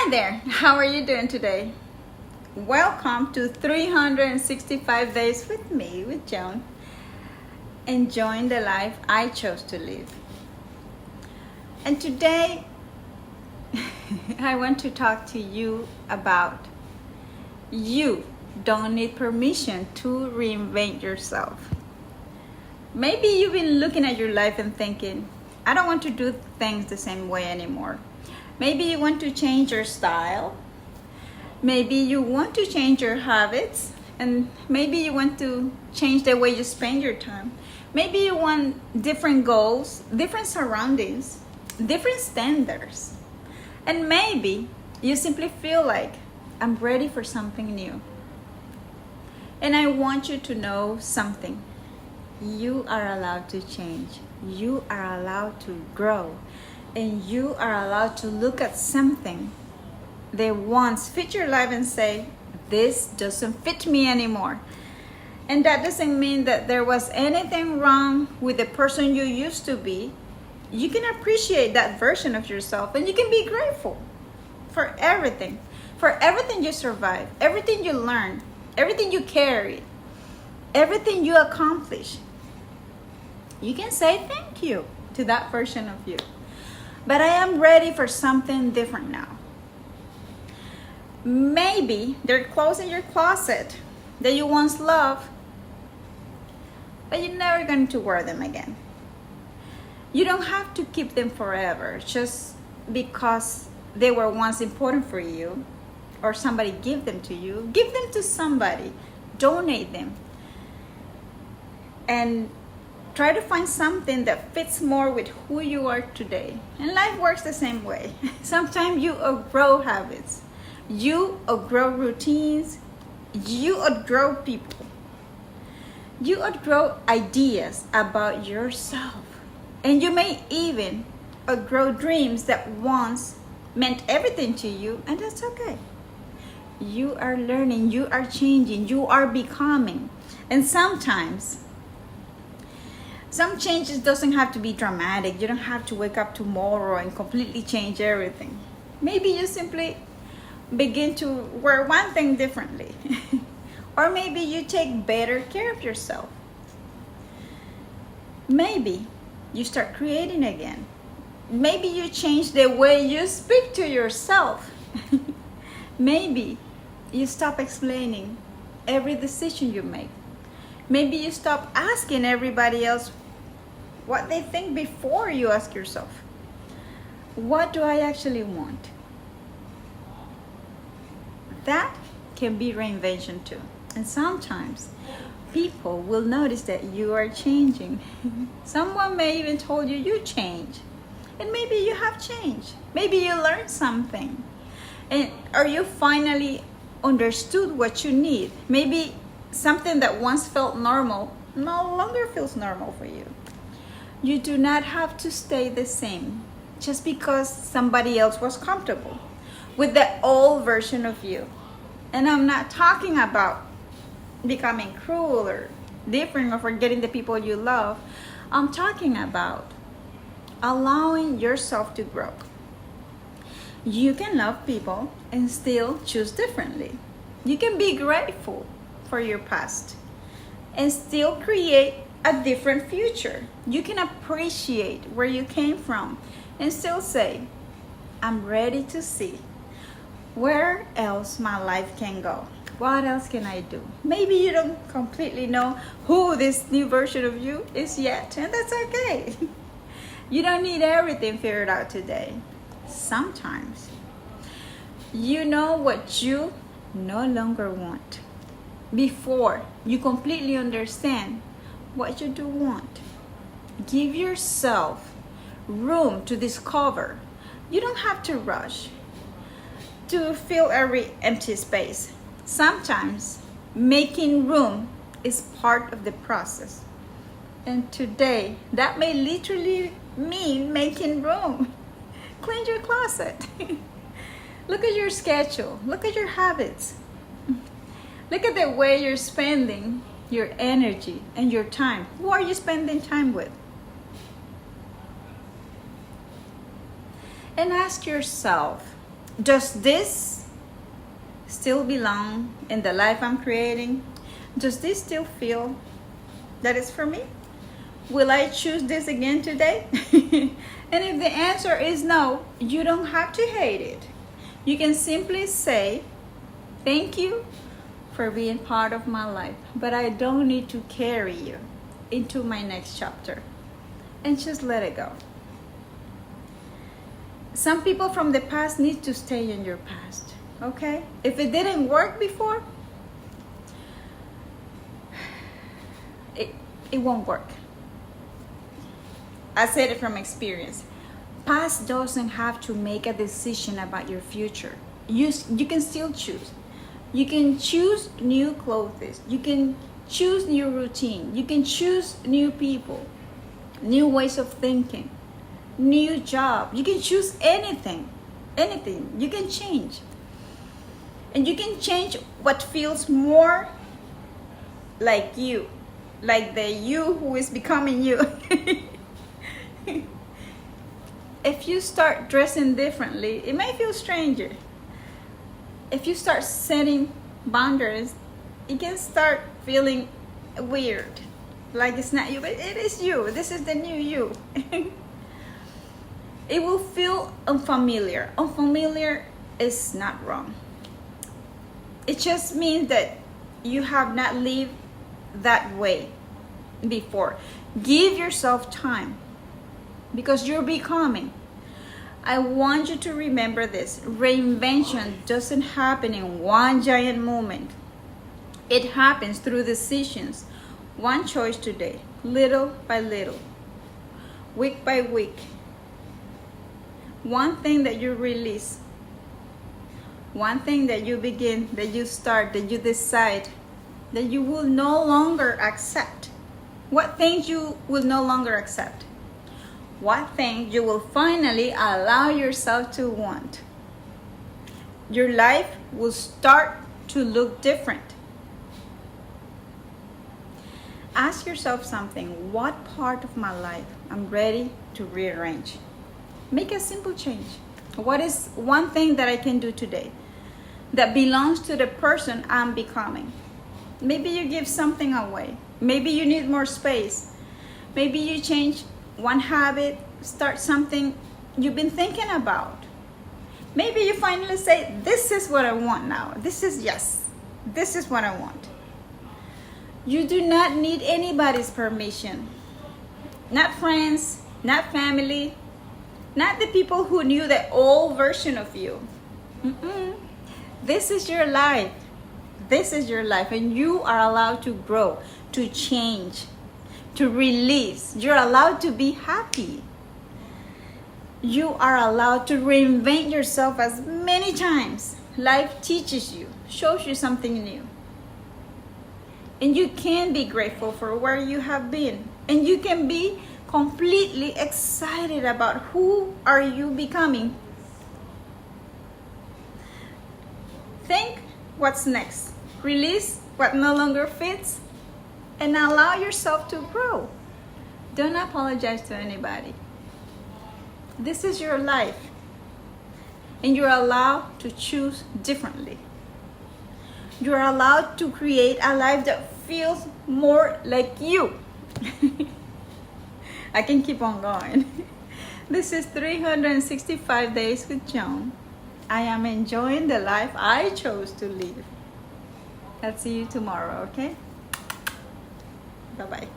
Hi there, how are you doing today? Welcome to 365 Days with me, with Joan, enjoying the life I chose to live. And today, I want to talk to you about you don't need permission to reinvent yourself. Maybe you've been looking at your life and thinking, I don't want to do things the same way anymore. Maybe you want to change your style. Maybe you want to change your habits. And maybe you want to change the way you spend your time. Maybe you want different goals, different surroundings, different standards. And maybe you simply feel like, I'm ready for something new. And I want you to know something. You are allowed to change. You are allowed to grow. And you are allowed to look at something that once fit your life and say, this doesn't fit me anymore. And that doesn't mean that there was anything wrong with the person you used to be. You can appreciate that version of yourself and you can be grateful for everything you survived, everything you learned, everything you carried, everything you accomplished. You can say thank you to that version of you. But I am ready for something different now. Maybe there are clothes in your closet that you once loved, but you're never going to wear them again. You don't have to keep them forever just because they were once important for you or somebody gave them to you. Give them to somebody. Donate them. And try to find something that fits more with who you are today. And life works the same way. Sometimes you outgrow habits. You outgrow routines. You outgrow people. You outgrow ideas about yourself. And you may even outgrow dreams that once meant everything to you, and that's okay. You are learning, you are changing, you are becoming. And sometimes some changes doesn't have to be dramatic. You don't have to wake up tomorrow and completely change everything. Maybe you simply begin to wear one thing differently. Or maybe you take better care of yourself. Maybe you start creating again. Maybe you change the way you speak to yourself. Maybe you stop explaining every decision you make. Maybe you stop asking everybody else what they think before you ask yourself, what do I actually want? That can be reinvention too. And sometimes people will notice that you are changing. Someone may even told you you change. And maybe you have changed. Maybe you learned something. Or you finally understood what you need. Maybe something that once felt normal no longer feels normal for you. You do not have to stay the same just because somebody else was comfortable with the old version of you. And I'm not talking about becoming cruel or different or forgetting the people you love. I'm talking about allowing yourself to grow. You can love people and still choose differently. You can be grateful for your past and still create a different future. You can appreciate where you came from and still say, I'm ready to see where else my life can go. What else can I do? Maybe you don't completely know who this new version of you is yet, and that's okay. You don't need everything figured out today. Sometimes you know what you no longer want before you completely understand what you do want. Give yourself room to discover. You don't have to rush to fill every empty space. Sometimes making room is part of the process. And today, that may literally mean making room. Clean your closet. Look at your schedule. Look at your habits. Look at the way you're spending your energy and your time. Who are you spending time with? And ask yourself, Does this still belong in the life I'm creating? Does this still feel that it's for me? Will I choose this again today? And if the answer is no, you don't have to hate it. You can simply say, thank you for being part of my life, but I don't need to carry you into my next chapter. And just let it go. Some people from the past need to stay in your past, okay? If it didn't work before, it won't work. I said it from experience. Past doesn't have to make a decision about your future. You can still choose. You can choose new clothes. You can choose new routine. You can choose new people, new ways of thinking, new job. You can choose anything. Anything. You can change. And you can change what feels more like you, like the you who is becoming you. If you start dressing differently, it may feel stranger. If you start setting boundaries, it can start feeling weird. Like it's not you, but it is you. This is the new you. It will feel unfamiliar. Unfamiliar is not wrong. It just means that you have not lived that way before. Give yourself time, because you're becoming. I want you to remember this. Reinvention doesn't happen in one giant moment. It happens through decisions. One choice today, little by little, week by week. One thing that you release. One thing that you begin, that you start, that you decide, that you will no longer accept. What things you will no longer accept? What things you will finally allow yourself to want? Your life will start to look different. Ask yourself something. What part of my life I'm ready to rearrange? Make a simple change. What is one thing that I can do today that belongs to the person I'm becoming? Maybe you give something away. Maybe you need more space. Maybe you change one habit, start something you've been thinking about. Maybe you finally say, this is what I want now. This is what I want. You do not need anybody's permission. Not friends, not family, not the people who knew the old version of you. This is your life. This is your life, and you are allowed to grow, to change, to release. You're allowed to be happy. You are allowed to reinvent yourself as many times. Life teaches you, shows you something new. And you can be grateful for where you have been. And you can be completely excited about who are you becoming. Think what's next. Release what no longer fits and allow yourself to grow. Don't apologize to anybody. This is your life, and you're allowed to choose differently. You're allowed to create a life that feels more like you. I can keep on going. This is 365 Days with Joan. I am enjoying the life I chose to live. I'll see you tomorrow, okay? Bye-bye.